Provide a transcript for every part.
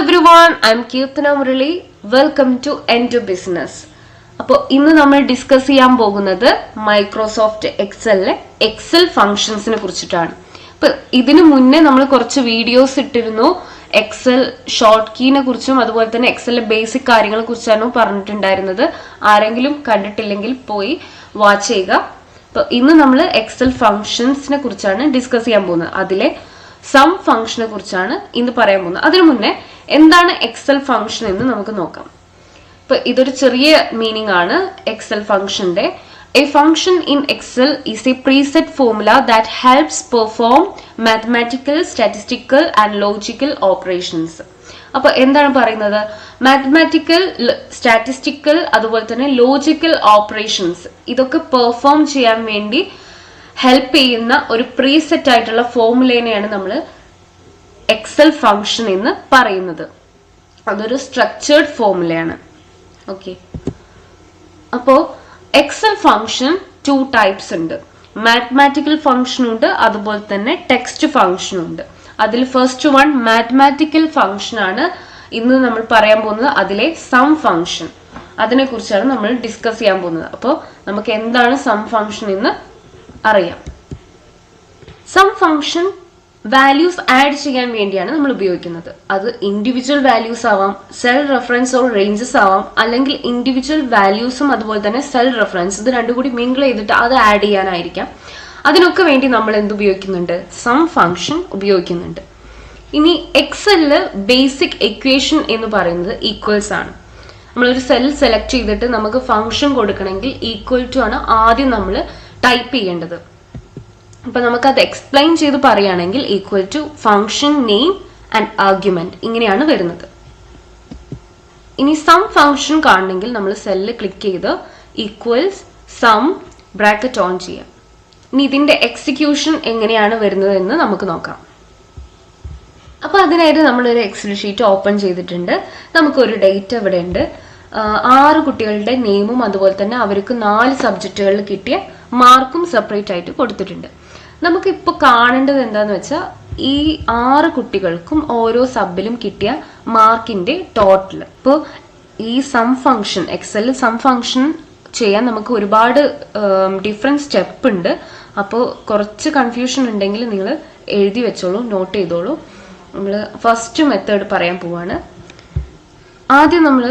everyone, I'm Kirtana Murali. Welcome to End Business. അപ്പോൾ ഇന്ന് നമ്മൾ ഡിസ്കസ് ചെയ്യാൻ പോകുന്നത് മൈക്രോസോഫ്റ്റ് എക്സലിലെ എക്സൽ ഫങ്ഷൻസിനെ കുറിച്ചിട്ടാണ്. അപ്പോൾ ഇതിനു മുന്നേ നമ്മൾ കുറച്ച് വീഡിയോസ് ഇട്ടിരുന്നു. എക്സൽ ഷോർട്ട് കീനെ കുറിച്ചും അതുപോലെ തന്നെ എക്സലിലെ ബേസിക് കാര്യങ്ങളെ കുറിച്ചാണ് പറഞ്ഞിട്ടുണ്ടായിരുന്നത്. ആരെങ്കിലും കണ്ടിട്ടില്ലെങ്കിൽ പോയി വാച്ച് ചെയ്യുക. അപ്പോൾ ഇന്ന് നമ്മൾ എക്സൽ ഫങ്ഷൻസിനെ കുറിച്ചാണ് ഡിസ്കസ് ചെയ്യാൻ പോകുന്നത്. അതിലെ സം ഫംഗ്ഷനെ കുറിച്ചാണ് ഇന്ന് പറയാൻ പോകുന്നത്. അതിനു മുന്നേ എന്താണ് എക്സൽ ഫംഗ്ഷൻ എന്ന് നമുക്ക് നോക്കാം. ഇപ്പൊ ഇതൊരു ചെറിയ മീനിങ് ആണ് എക്സൽ ഫംഗ്ഷന്റെ. A function in Excel is a preset formula that helps perform mathematical, statistical and logical operations. അപ്പൊ എന്താണ് പറയുന്നത്? മാത്തമാറ്റിക്കൽ, സ്റ്റാറ്റിസ്റ്റിക്കൽ അതുപോലെ തന്നെ ലോജിക്കൽ ഓപ്പറേഷൻസ് ഇതൊക്കെ പെർഫോം ചെയ്യാൻ വേണ്ടി ഹെൽപ്പ് ചെയ്യുന്ന ഒരു പ്രീസെറ്റ് ആയിട്ടുള്ള ഫോർമുലേനെയാണ് നമ്മൾ എക്സൽ ഫംഗ്ഷൻ എന്ന് പറയുന്നത്. അതൊരു സ്ട്രക്ചേർഡ് ഫോർമുലയാണ്. ഓക്കെ, അപ്പോ എക്സൽ ഫംഗ്ഷൻ 2 ടൈപ്സ് ഉണ്ട്. മാത്തമാറ്റിക്കൽ ഫംഗ്ഷൻ ഉണ്ട്, അതുപോലെ തന്നെ ടെക്സ്റ്റ് ഫംഗ്ഷൻ ഉണ്ട്. അതിൽ ഫസ്റ്റ് വൺ മാത്തമാറ്റിക്കൽ ഫംഗ്ഷൻ ആണ് ഇന്ന് നമ്മൾ പറയാൻ പോകുന്നത്. അതിലെ സം ഫംഗ്ഷൻ, അതിനെ കുറിച്ചാണ് നമ്മൾ ഡിസ്കസ് ചെയ്യാൻ പോകുന്നത്. അപ്പോൾ നമുക്ക് എന്താണ് സം ഫംഗ്ഷൻ എന്ന് അറിയാം. സം ഫംഗ്ഷൻ വാല്യൂസ് ആഡ് ചെയ്യാൻ വേണ്ടിയാണ് നമ്മൾ ഉപയോഗിക്കുന്നത്. അത് ഇൻഡിവിജ്വൽ വാല്യൂസ് ആവാം, സെൽ റെഫറൻസ് ഓർ റേഞ്ചസ് ആവാം, അല്ലെങ്കിൽ ഇൻഡിവിജ്വൽ വാല്യൂസും അതുപോലെ തന്നെ സെൽ റെഫറൻസ് ഇത് രണ്ടും കൂടി മിങ്കിൾ ചെയ്തിട്ട് അത് ആഡ് ചെയ്യാനായിരിക്കാം. അതിനൊക്കെ വേണ്ടി നമ്മൾ എന്ത് ഉപയോഗിക്കുന്നുണ്ട്? സം ഫംഗ്ഷൻ ഉപയോഗിക്കുന്നുണ്ട്. ഇനി എക്സലില് ബേസിക് ഇക്വേഷൻ എന്ന് പറയുന്നത് ഈക്വൽസ് ആണ്. നമ്മളൊരു സെൽ സെലക്ട് ചെയ്തിട്ട് നമുക്ക് ഫംഗ്ഷൻ കൊടുക്കണമെങ്കിൽ ഈക്വൽ ടു ആണ് ആദ്യം നമ്മൾ ടൈപ്പ് ചെയ്യേണ്ടത്. അപ്പൊ നമുക്ക് അത് എക്സ്പ്ലെയിൻ ചെയ്ത് പറയുകയാണെങ്കിൽ equal to function name and argument ഇങ്ങനെയാണ് വരുന്നത്. ഇനി സം ഫംഗ്ഷൻ കാണണമെങ്കിൽ നമ്മൾ സെല്ല് ക്ലിക്ക് ചെയ്ത് ഈക്വൽസ് സം ബ്രാക്കറ്റ് ഓൺ ചെയ്യാം. ഇനി ഇതിന്റെ എക്സിക്യൂഷൻ എങ്ങനെയാണ് വരുന്നത് എന്ന് നമുക്ക് നോക്കാം. അപ്പൊ അതിനായിട്ട് നമ്മളൊരു എക്സൽ ഷീറ്റ് ഓപ്പൺ ചെയ്തിട്ടുണ്ട്. നമുക്കൊരു ഡേറ്റ് ഇവിടെ ഉണ്ട്. 6 കുട്ടികളുടെ നെയിമും അതുപോലെ തന്നെ അവർക്ക് 4 സബ്ജക്റ്റുകളിൽ കിട്ടിയ മാർക്കും സെപ്പറേറ്റ് ആയിട്ട് കൊടുത്തിട്ടുണ്ട്. നമുക്കിപ്പോ കാണേണ്ടത് എന്താന്ന് വെച്ചാൽ ഈ 6 കുട്ടികൾക്കും ഓരോ സബിലും കിട്ടിയ മാർക്കിന്റെ ടോട്ടൽ. ഇപ്പോൾ ഈ സം ഫംഗ്ഷൻ, എക്സലിൽ സം ഫംഗ്ഷൻ ചെയ്യാൻ നമുക്ക് ഒരുപാട് ഡിഫറെന്റ് സ്റ്റെപ്പ് ഉണ്ട്. അപ്പോൾ കുറച്ച് കൺഫ്യൂഷൻ ഉണ്ടെങ്കിൽ നിങ്ങൾ എഴുതി വെച്ചോളൂ, നോട്ട് ചെയ്തോളൂ. നമ്മൾ ഫസ്റ്റ് മെത്തേഡ് പറയാൻ പോവാണ്. ആദ്യം നമ്മൾ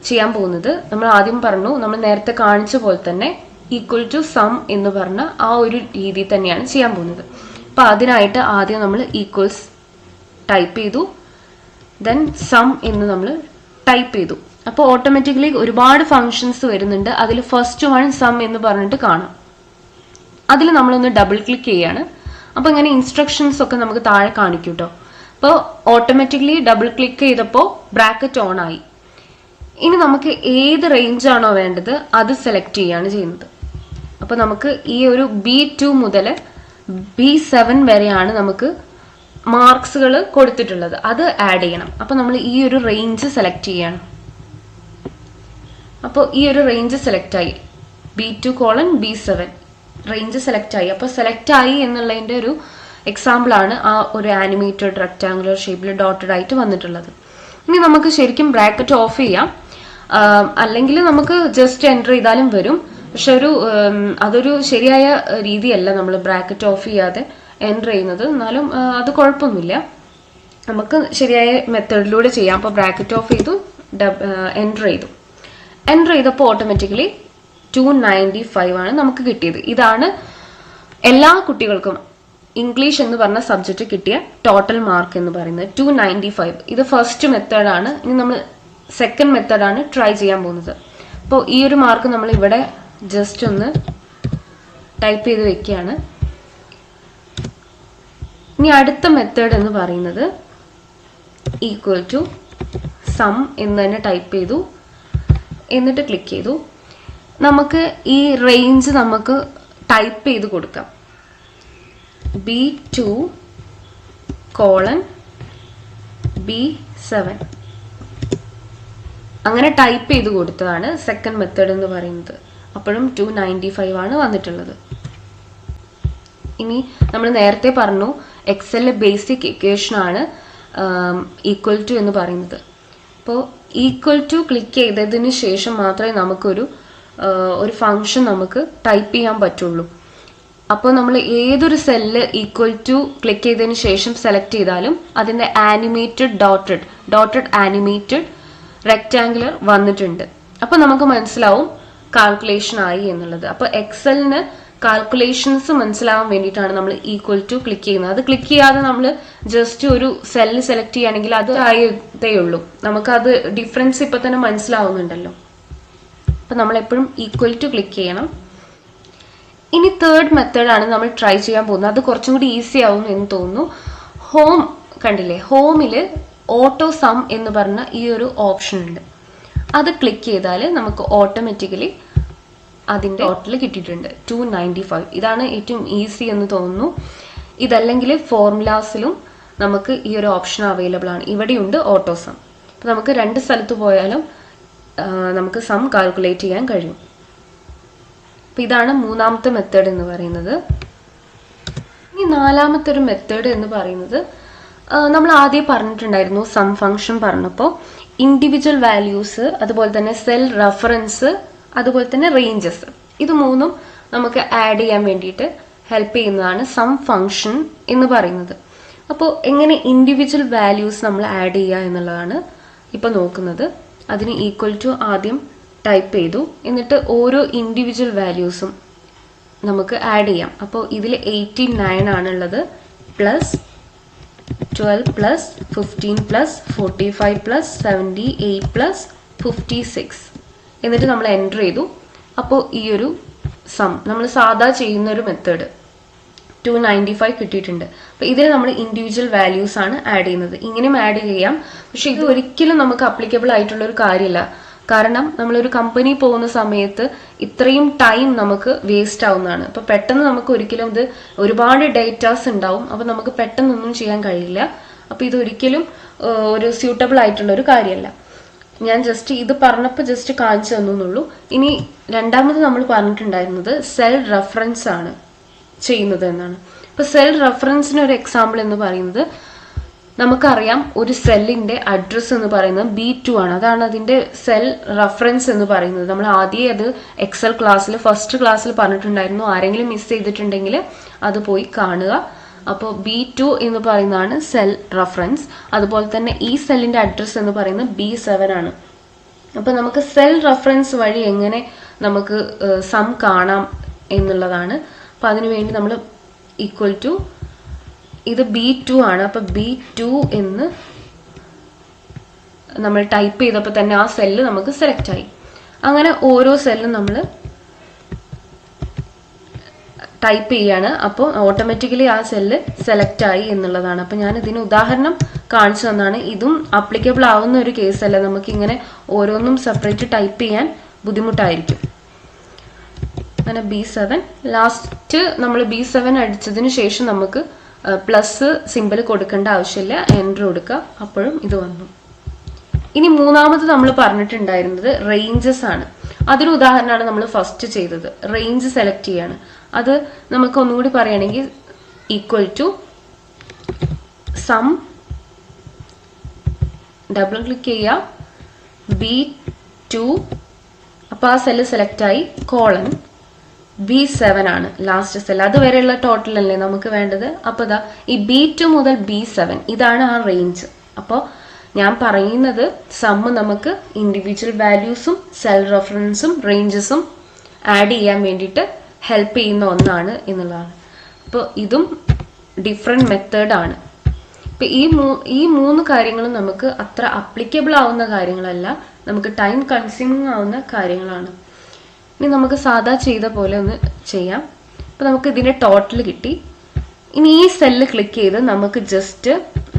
ചെയ്യാൻ പോകുന്നത്, നമ്മൾ ആദ്യം പറഞ്ഞു, നമ്മൾ നേരത്തെ കാണിച്ച പോലെ തന്നെ ഈക്വൽ ടു സം എന്ന് പറഞ്ഞ ആ ഒരു രീതി തന്നെയാണ് ചെയ്യാൻ പോകുന്നത്. അപ്പൊ അതിനായിട്ട് ആദ്യം നമ്മൾ ഈക്വൽസ് ടൈപ്പ് ചെയ്തു, ദെൻ സം എന്ന് നമ്മൾ ടൈപ്പ് ചെയ്തു. അപ്പോൾ ഓട്ടോമാറ്റിക്കലി ഒരുപാട് ഫങ്ഷൻസ് വരുന്നുണ്ട്. അതിൽ ഫസ്റ്റ് വൺ സം എന്ന് പറഞ്ഞിട്ട് കാണാം. അതിൽ നമ്മളൊന്ന് ഡബിൾ ക്ലിക്ക് ചെയ്യാണ്. അപ്പൊ ഇങ്ങനെ ഇൻസ്ട്രക്ഷൻസ് ഒക്കെ നമുക്ക് താഴെ കാണിക്കും കേട്ടോ. അപ്പോൾ ഓട്ടോമാറ്റിക്കലി ഡബിൾ ക്ലിക്ക് ചെയ്തപ്പോൾ ബ്രാക്കറ്റ് ഓൺ ആയി. ഇനി നമുക്ക് ഏത് റേഞ്ച് ആണോ വേണ്ടത് അത് സെലക്ട് ചെയ്യാണ് ചെയ്യുന്നത്. അപ്പൊ നമുക്ക് ഈ ഒരു B2 മുതൽ B7 വരെയാണ് നമുക്ക് മാർക്സുകൾ കൊടുത്തിട്ടുള്ളത്. അത് ആഡ് ചെയ്യണം. അപ്പൊ നമ്മൾ ഈ ഒരു റേഞ്ച് സെലക്ട് ചെയ്യണം. അപ്പോൾ ഈ ഒരു റേഞ്ച് സെലക്ട് ആയി, B2:B7 റേഞ്ച് സെലക്ട് ആയി. അപ്പൊ സെലക്ട് ആയി എന്നുള്ളതിന്റെ ഒരു എക്സാമ്പിൾ ആണ് ആ ഒരു ആനിമേറ്റഡ് റെക്ടാങ്കുലർ ഷേപ്പിൽ ഡോട്ടഡ് ആയിട്ട് വന്നിട്ടുള്ളത്. ഇനി നമുക്ക് ശരിക്കും ബ്രാക്കറ്റ് ഓഫ് ചെയ്യാം, അല്ലെങ്കിൽ നമുക്ക് ജസ്റ്റ് എൻ്റർ ചെയ്താലും വരും. പക്ഷെ അതൊരു ശരിയായ രീതിയല്ല നമ്മൾ ബ്രാക്കറ്റ് ഓഫ് ചെയ്യാതെ എൻ്റർ ചെയ്യുന്നത്. എന്നാലും അത് കുഴപ്പമൊന്നുമില്ല, നമുക്ക് ശരിയായ മെത്തേഡിലൂടെ ചെയ്യാം. അപ്പോൾ ബ്രാക്കറ്റ് ഓഫ് ചെയ്തു, എൻ്റർ ചെയ്തു. എൻ്റർ ചെയ്തപ്പോൾ ഓട്ടോമാറ്റിക്കലി 295 ആണ് നമുക്ക് കിട്ടിയത്. ഇതാണ് എല്ലാ കുട്ടികൾക്കും ഇംഗ്ലീഷ് എന്ന് പറഞ്ഞ സബ്ജക്റ്റ് കിട്ടിയ ടോട്ടൽ മാർക്ക് എന്ന് പറയുന്നത് 295. ഇത് ഫസ്റ്റ് മെത്തേഡാണ്. ഇനി നമ്മൾ സെക്കൻഡ് മെത്തേഡാണ് ട്രൈ ചെയ്യാൻ പോകുന്നത്. അപ്പോൾ ഈ ഒരു മാർക്ക് നമ്മൾ ഇവിടെ ജസ്റ്റ് ഒന്ന് ടൈപ്പ് ചെയ്ത് വെക്കുകയാണ്. ഇനി അടുത്ത മെത്തേഡ് എന്ന് പറയുന്നത് ഈക്വൽ ടു സം എന്ന് തന്നെ ടൈപ്പ് ചെയ്തു, എന്നിട്ട് ക്ലിക്ക് ചെയ്തു. നമുക്ക് ഈ റേഞ്ച് നമുക്ക് ടൈപ്പ് ചെയ്ത് കൊടുക്കാം. B2:B7 അങ്ങനെ ടൈപ്പ് ചെയ്ത് കൊടുത്തതാണ് സെക്കൻഡ് മെത്തേഡ് എന്ന് പറയുന്നത്. അപ്പോഴും 295 ആണ് വന്നിട്ടുള്ളത്. ഇനി നമ്മൾ നേരത്തെ പറഞ്ഞു എക്സലിലെ ബേസിക് ഇക്വേഷൻ ആണ് ഈക്വൽ ടു എന്ന് പറയുന്നത്. അപ്പോൾ ഈക്വൽ ടു ക്ലിക്ക് ചെയ്തതിന് ശേഷം മാത്രമേ നമുക്കൊരു ഫംഗ്ഷൻ നമുക്ക് ടൈപ്പ് ചെയ്യാൻ പറ്റുള്ളൂ. അപ്പോൾ നമ്മൾ ഏതൊരു സെല്ല് ഈക്വൽ ടു ക്ലിക്ക് ചെയ്തതിന് ശേഷം സെലക്ട് ചെയ്താലും അതിൻ്റെ ആനിമേറ്റഡ് ഡോട്ടഡ് ആനിമേറ്റഡ് റെക്റ്റാങ്കുലർ വന്നിട്ടുണ്ട്. അപ്പോൾ നമുക്ക് മനസ്സിലാവും കാൽക്കുലേഷൻ ആയി എന്നുള്ളത്. അപ്പോൾ എക്സലിന് കാൽക്കുലേഷൻസ് മനസ്സിലാവാൻ വേണ്ടിയിട്ടാണ് നമ്മൾ ഈക്വൽ ടു ക്ലിക്ക് ചെയ്യുന്നത്. അത് ക്ലിക്ക് ചെയ്യാതെ നമ്മൾ ജസ്റ്റ് ഒരു സെല്ല് സെലക്ട് ചെയ്യുകയാണെങ്കിൽ അത് ആയതേ ഉള്ളൂ. നമുക്കത് ഡിഫറൻസ് ഇപ്പൊ തന്നെ മനസ്സിലാവുന്നുണ്ടല്ലോ. അപ്പൊ നമ്മൾ എപ്പോഴും ഈക്വൽ ടു ക്ലിക്ക് ചെയ്യണം. ഇനി തേർഡ് മെത്തേഡാണ് നമ്മൾ ട്രൈ ചെയ്യാൻ പോകുന്നത്. അത് കുറച്ചും കൂടി ഈസി ആവും എന്ന് തോന്നുന്നു. ഹോം കണ്ടില്ലേ, ഹോമിൽ ഓട്ടോ സം എന്ന് പറഞ്ഞ ഈ ഒരു ഓപ്ഷൻ ഉണ്ട്. അത് ക്ലിക്ക് ചെയ്താൽ നമുക്ക് ഓട്ടോമാറ്റിക്കലി അതിൻ്റെ ടോട്ടൽ കിട്ടിയിട്ടുണ്ട് 295. ഇതാണ് ഏറ്റവും ഈസി എന്ന് തോന്നുന്നു. ഇതല്ലെങ്കിൽ ഫോർമുലാസിലും നമുക്ക് ഈ ഒരു ഓപ്ഷൻ അവൈലബിൾ ആണ്. ഇവിടെയുണ്ട് ഓട്ടോ സം. അപ്പം നമുക്ക് രണ്ട് സ്ഥലത്ത് പോയാലും നമുക്ക് സം കാൽക്കുലേറ്റ് ചെയ്യാൻ കഴിയും. അപ്പം ഇതാണ് മൂന്നാമത്തെ മെത്തേഡ് എന്ന് പറയുന്നത്. ഇനി നാലാമത്തെ ഒരു മെത്തേഡ് എന്ന് പറയുന്നത് നമ്മൾ ആദ്യം പറഞ്ഞിട്ടുണ്ടായിരുന്നു. സം ഫംഗ്ഷൻ പറഞ്ഞപ്പോൾ ഇൻഡിവിജ്വൽ വാല്യൂസ്, അതുപോലെ തന്നെ സെൽ റെഫറൻസ്, അതുപോലെ തന്നെ റേഞ്ചസ്, ഇത് മൂന്നും നമുക്ക് ആഡ് ചെയ്യാൻ വേണ്ടിയിട്ട് ഹെൽപ്പ് ചെയ്യുന്നതാണ് സം ഫംഗ്ഷൻ എന്ന് പറയുന്നത്. അപ്പോൾ എങ്ങനെ ഇൻഡിവിജ്വൽ വാല്യൂസ് നമ്മൾ ആഡ് ചെയ്യുക എന്നുള്ളതാണ് ഇപ്പോൾ നോക്കുന്നത്. അതിന് ഈക്വൽ ടു ആദ്യം ടൈപ്പ് ചെയ്തു, എന്നിട്ട് ഓരോ ഇൻഡിവിജ്വൽ വാല്യൂസും നമുക്ക് ആഡ് ചെയ്യാം. അപ്പോൾ ഇതിൽ 89 ആണുള്ളത്, plus 12 plus 15 plus 45 plus 78 plus 56 എന്നിട്ട് നമ്മൾ എൻ്റർ ചെയ്തു. അപ്പോൾ ഈ ഒരു സം നമ്മൾ സാധാ ചെയ്യുന്ന ഒരു മെത്തേഡ് 295 കിട്ടിയിട്ടുണ്ട്. അപ്പോൾ ഇതിൽ നമ്മൾ ഇൻഡിവിജ്വൽ വാല്യൂസ് ആണ് ആഡ് ചെയ്യുന്നത്. ഇങ്ങനെയും ആഡ് ചെയ്യാം, പക്ഷെ ഇത് ഒരിക്കലും നമുക്ക് അപ്ലിക്കബിൾ ആയിട്ടുള്ള ഒരു കാര്യമല്ല. കാരണം നമ്മളൊരു കമ്പനി പോകുന്ന സമയത്ത് ഇത്രയും ടൈം നമുക്ക് വേസ്റ്റ് ആവുന്നതാണ്. അപ്പോൾ പെട്ടെന്ന് നമുക്ക് ഒരിക്കലും ഇത് ഒരുപാട് ഡേറ്റാസ് ഉണ്ടാവും. അപ്പോൾ നമുക്ക് പെട്ടെന്നൊന്നും ചെയ്യാൻ കഴിയില്ല. അപ്പോൾ ഇതൊരിക്കലും ഒരു സ്യൂട്ടബിൾ ആയിട്ടുള്ള ഒരു കാര്യമല്ല. ഞാൻ ജസ്റ്റ് ഇത് പറഞ്ഞപ്പോൾ ജസ്റ്റ് കാണിച്ചു തന്നുള്ളൂ. ഇനി രണ്ടാമത് നമ്മൾ പറഞ്ഞിട്ടുണ്ടായിരുന്നത് സെൽ റെഫറൻസ് ആണ് ചെയ്യുന്നത് എന്നാണ്. ഇപ്പൊ സെൽ റെഫറൻസിന് ഒരു എക്സാമ്പിൾ എന്ന് പറയുന്നത്, നമുക്കറിയാം ഒരു സെല്ലിന്റെ അഡ്രസ് എന്ന് പറയുന്നത് B2 ആണ്. അതാണ് അതിന്റെ സെൽ റെഫറൻസ് എന്ന് പറയുന്നത്. നമ്മൾ ആദ്യം അത് എക്സൽ ക്ലാസ്സിൽ ഫസ്റ്റ് ക്ലാസ്സിൽ പറഞ്ഞിട്ടുണ്ടായിരുന്നു. ആരെങ്കിലും മിസ് ചെയ്തിട്ടുണ്ടെങ്കിൽ അത് പോയി കാണുക. അപ്പോൾ B2 എന്ന് പറയുന്നതാണ് സെൽ റെഫറൻസ്. അതുപോലെ തന്നെ ഈ സെല്ലിന്റെ അഡ്രസ് എന്ന് പറയുന്നത് B7 ആണ്. അപ്പൊ നമുക്ക് സെൽ റെഫറൻസ് വഴി എങ്ങനെ നമുക്ക് സം കാണാം എന്നുള്ളതാണ്. അപ്പൊ അതിനുവേണ്ടി നമ്മൾ ഈക്വൽ ടു ഇത് B2 ആണ്. അപ്പൊ B2 എന്ന് നമ്മൾ ടൈപ്പ് ചെയ്തപ്പോൾ തന്നെ ആ സെല്ല് നമുക്ക് സെലക്ട് ആയി. അങ്ങനെ ഓരോ സെല്ലും നമ്മൾ ടൈപ്പ് ചെയ്യാണ്. അപ്പോൾ ഓട്ടോമാറ്റിക്കലി ആ സെല്ല് സെലക്ട് ആയി എന്നുള്ളതാണ്. അപ്പം ഞാൻ ഇതിന് ഉദാഹരണം കാണിച്ചു തന്നാണ്. ഇതും അപ്ലിക്കബിൾ ആവുന്ന ഒരു കേസല്ല. നമുക്കിങ്ങനെ ഓരോന്നും സെപ്പറേറ്റ് ടൈപ്പ് ചെയ്യാൻ ബുദ്ധിമുട്ടായിരിക്കും. അങ്ങനെ B7 ലാസ്റ്റ് നമ്മൾ B7 അടിച്ചതിന് ശേഷം നമുക്ക് പ്ലസ് സിമ്പിൾ കൊടുക്കേണ്ട ആവശ്യമില്ല, എൻ്റർ കൊടുക്കുക. അപ്പോഴും ഇത് വന്നു. ഇനി മൂന്നാമത് നമ്മൾ പറഞ്ഞിട്ടുണ്ടായിരുന്നത് റേഞ്ചസ് ആണ്. അതൊരു ഉദാഹരണമാണ് നമ്മൾ ഫസ്റ്റ് ചെയ്തത്. റേഞ്ച് സെലക്ട് ചെയ്യാണ്. അത് നമുക്ക് ഒന്നുകൂടി പറയുകയാണെങ്കിൽ equal to sum, double click ചെയ്യുക, B2, അപ്പോൾ ആ സെല്ല് സെലക്ട് ആയി, കോളൻ B7 ആണ് ലാസ്റ്റ് സെൽ. അതുവരെയുള്ള ടോട്ടൽ അല്ലേ നമുക്ക് വേണ്ടത്. അപ്പോൾ ഇതാ ഈ B2 മുതൽ B7 ഇതാണ് ആ റേഞ്ച്. അപ്പോൾ ഞാൻ പറയുന്നത് സമ്മ് നമുക്ക് ഇൻഡിവിജ്വൽ വാല്യൂസും സെൽ റെഫറൻസും റേഞ്ചസും ആഡ് ചെയ്യാൻ വേണ്ടിയിട്ട് ഹെൽപ്പ് ചെയ്യുന്ന ഒന്നാണ് എന്നുള്ളതാണ്. അപ്പോൾ ഇതും ഡിഫറെൻറ്റ് മെത്തേഡാണ്. ഇപ്പം ഈ മൂന്ന് കാര്യങ്ങളും നമുക്ക് അത്ര അപ്ലിക്കബിൾ ആവുന്ന കാര്യങ്ങളല്ല, നമുക്ക് ടൈം കൺസ്യൂമിങ് ആവുന്ന കാര്യങ്ങളാണ്. ഇനി നമുക്ക് സാധാ ചെയ്ത പോലെ ഒന്ന് ചെയ്യാം. അപ്പോൾ നമുക്ക് ഇതിൻ്റെ ടോട്ടൽ കിട്ടി. ഇനി ഈ സെല്ല് ക്ലിക്ക് ചെയ്ത് നമുക്ക് ജസ്റ്റ്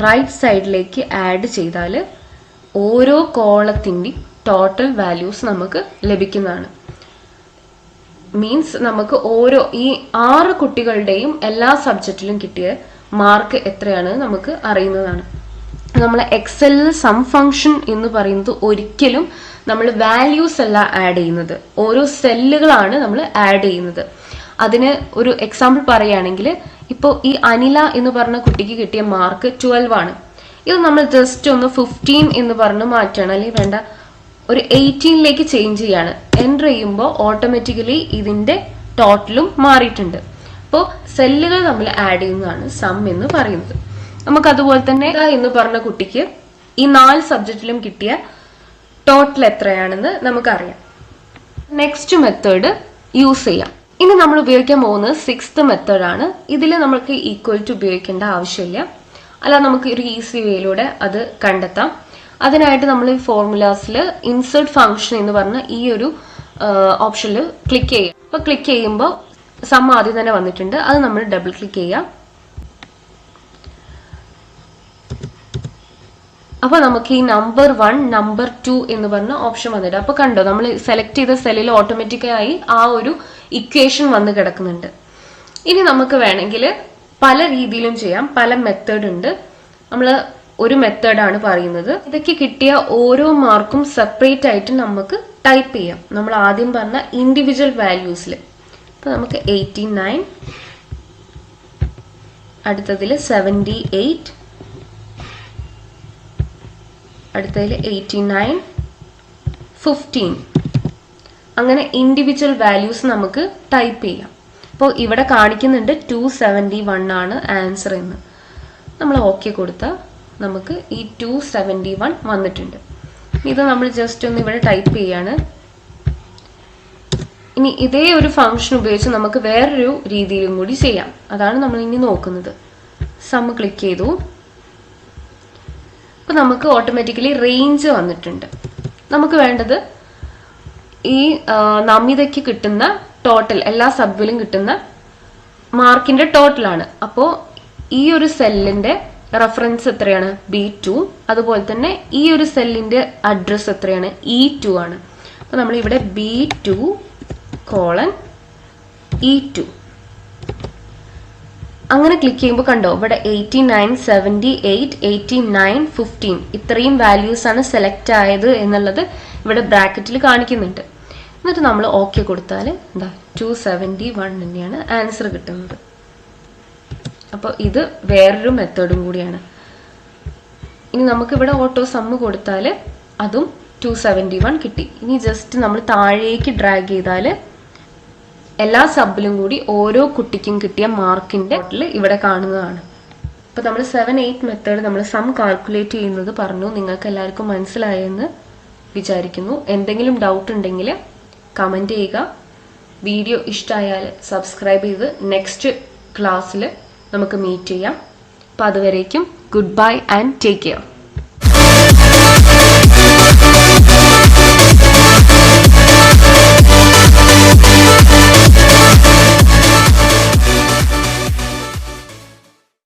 റൈറ്റ് സൈഡിലേക്ക് ആഡ് ചെയ്താൽ ഓരോ കോളത്തിൻ്റെയും ടോട്ടൽ വാല്യൂസ് നമുക്ക് ലഭിക്കുന്നതാണ്. മീൻസ് നമുക്ക് ഓരോ ഈ 6 കുട്ടികളുടെയും എല്ലാ സബ്ജക്റ്റിലും കിട്ടിയ മാർക്ക് എത്രയാണ് നമുക്ക് അറിയുന്നതാണ്. നമ്മൾ എക്സലിൽ സം ഫംഗ്ഷൻ എന്ന് പറയുന്നത് ഒരിക്കലും നമ്മൾ വാല്യൂസ് അല്ല ആഡ് ചെയ്യുന്നത്, ഓരോ സെല്ലുകളാണ് നമ്മൾ ആഡ് ചെയ്യുന്നത്. അതിന് ഒരു എക്സാമ്പിൾ പറയുകയാണെങ്കിൽ, ഇപ്പോൾ ഈ അനില എന്ന് പറഞ്ഞ കുട്ടിക്ക് കിട്ടിയ മാർക്ക് 12 ആണ്. ഇത് നമ്മൾ ജസ്റ്റ് ഒന്ന് 15 എന്ന് പറഞ്ഞ് മാറ്റണം, അല്ലെങ്കിൽ വേണ്ട ഒരു 18ലേക്ക് ചേഞ്ച് ചെയ്യാണ്. എൻ്റർ ചെയ്യുമ്പോൾ ഓട്ടോമാറ്റിക്കലി ഇതിന്റെ ടോട്ടലും മാറിയിട്ടുണ്ട്. അപ്പോൾ സെല്ലുകൾ നമ്മൾ ആഡ് ചെയ്യുന്നതാണ് സം എന്ന് പറയുന്നത്. നമുക്ക് അതുപോലെ തന്നെ എന്ന് പറഞ്ഞ കുട്ടിക്ക് ഈ 4 സബ്ജക്റ്റിലും കിട്ടിയ ടോട്ടൽ എത്രയാണെന്ന് നമുക്കറിയാം. നെക്സ്റ്റ് മെത്തേഡ് യൂസ് ചെയ്യാം. ഇനി നമ്മൾ ഉപയോഗിക്കാൻ പോകുന്നത് 6th മെത്തേഡാണ്. ഇതിൽ നമുക്ക് ഈക്വൽ ടു ഉപയോഗിക്കേണ്ട ആവശ്യമില്ല, അല്ല നമുക്ക് ഒരു ഈസി വേയിലൂടെ അത് കണ്ടെത്താം. അതിനായിട്ട് നമ്മൾ ഈ ഫോർമുലാസിൽ ഇൻസേർട്ട് ഫംഗ്ഷൻ എന്ന് പറഞ്ഞ ഈ ഒരു ഓപ്ഷനിൽ ക്ലിക്ക് ചെയ്യാം. അപ്പൊ ക്ലിക്ക് ചെയ്യുമ്പോൾ സം ആദ്യം തന്നെ വന്നിട്ടുണ്ട്, അത് നമ്മൾ ഡബിൾ ക്ലിക്ക് ചെയ്യാം. അപ്പൊ നമുക്ക് ഈ നമ്പർ 1 നമ്പർ 2 എന്ന് പറഞ്ഞ ഓപ്ഷൻ വന്നിട്ട്, അപ്പൊ കണ്ടോ നമ്മൾ സെലക്ട് ചെയ്ത സെല്ലിൽ ഓട്ടോമാറ്റിക്കായി ആ ഒരു ഇക്വേഷൻ വന്ന് കിടക്കുന്നുണ്ട്. ഇനി നമുക്ക് വേണമെങ്കിൽ പല രീതിയിലും ചെയ്യാം, പല മെത്തേഡ് ഉണ്ട്. നമ്മൾ ഒരു മെത്തേഡാണ് പറയുന്നത്. ഇതൊക്കെ കിട്ടിയ ഓരോ മാർക്കും സെപ്പറേറ്റ് ആയിട്ട് നമുക്ക് ടൈപ്പ് ചെയ്യാം. നമ്മൾ ആദ്യം പറഞ്ഞ ഇൻഡിവിജ്വൽ വാല്യൂസിൽ ഇപ്പൊ നമുക്ക് 89, അടുത്തതിൽ 78, അടുത്തതിൽ 89, 15, അങ്ങനെ ഇൻഡിവിജ്വൽ വാല്യൂസ് നമുക്ക് ടൈപ്പ് ചെയ്യാം. അപ്പോൾ ഇവിടെ കാണിക്കുന്നുണ്ട് 271 ആണ് ആൻസർ എന്ന്. നമ്മൾ ഓക്കെ കൊടുത്താൽ നമുക്ക് ഈ 271 വന്നിട്ടുണ്ട്. ഇത് നമ്മൾ ജസ്റ്റ് ഒന്ന് ഇവിടെ ടൈപ്പ് ചെയ്യാണ്. ഇനി ഇതേ ഒരു ഫംഗ്ഷൻ ഉപയോഗിച്ച് നമുക്ക് വേറൊരു രീതിയിലും കൂടി ചെയ്യാം. അതാണ് നമ്മൾ ഇനി നോക്കുന്നത്. സം ക്ലിക്ക് ചെയ്തു. അപ്പൊ നമുക്ക് ഓട്ടോമാറ്റിക്കലി റേഞ്ച് വന്നിട്ടുണ്ട്. നമുക്ക് വേണ്ടത് ഈ നമിതയ്ക്ക് കിട്ടുന്ന ടോട്ടൽ, എല്ലാ സബിലും കിട്ടുന്ന മാർക്കിന്റെ ടോട്ടലാണ്. അപ്പോൾ ഈ ഒരു സെല്ലിന്റെ റെഫറൻസ് എത്രയാണ്? B2. അതുപോലെ തന്നെ ഈ ഒരു സെല്ലിന്റെ അഡ്രസ് എത്രയാണ്? E2 ആണ്. അപ്പൊ നമ്മൾ ഇവിടെ B2:E2 അങ്ങനെ ക്ലിക്ക് ചെയ്യുമ്പോൾ കണ്ടോ ഇവിടെ 89, 78, 89, 15 ഇത്രയും വാല്യൂസ് ആണ് സെലക്ട് ആയത് എന്നുള്ളത് ഇവിടെ ബ്രാക്കറ്റിൽ കാണിക്കുന്നുണ്ട്. എന്നിട്ട് നമ്മൾ ഓക്കെ കൊടുത്താൽ എന്താ 271 തന്നെയാണ് ആൻസർ കിട്ടുന്നത്. അപ്പോൾ ഇത് വേറൊരു മെത്തേഡും കൂടിയാണ്. ഇനി നമുക്ക് ഇവിടെ ഓട്ടോ സമ്മ് കൊടുത്താൽ അതും 271 കിട്ടി. ഇനി ജസ്റ്റ് നമ്മൾ താഴേക്ക് ഡ്രാഗ് ചെയ്താൽ എല്ലാ സബിലും കൂടി ഓരോ കുട്ടിക്കും കിട്ടിയ മാർക്കിന്റെ ടോട്ടൽ ഇവിടെ കാണുന്നതാണ്. ഇപ്പൊ നമ്മൾ 7, 8 മെത്തേഡ് നമ്മൾ സം കാൽക്കുലേറ്റ് ചെയ്യുന്നത് പറഞ്ഞു. നിങ്ങൾക്ക് എല്ലാവർക്കും മനസ്സിലായെന്ന് വിചാരിക്കുന്നു. എന്തെങ്കിലും ഡൗട്ട് ഉണ്ടെങ്കിൽ കമന്റ് ചെയ്യുക. വീഡിയോ ഇഷ്ടമായാൽ സബ്സ്ക്രൈബ് ചെയ്ത് നെക്സ്റ്റ് ക്ലാസ്സിൽ നമുക്ക് മീറ്റ് ചെയ്യാം. അപ്പൊ അതുവരേക്കും good bye and take care.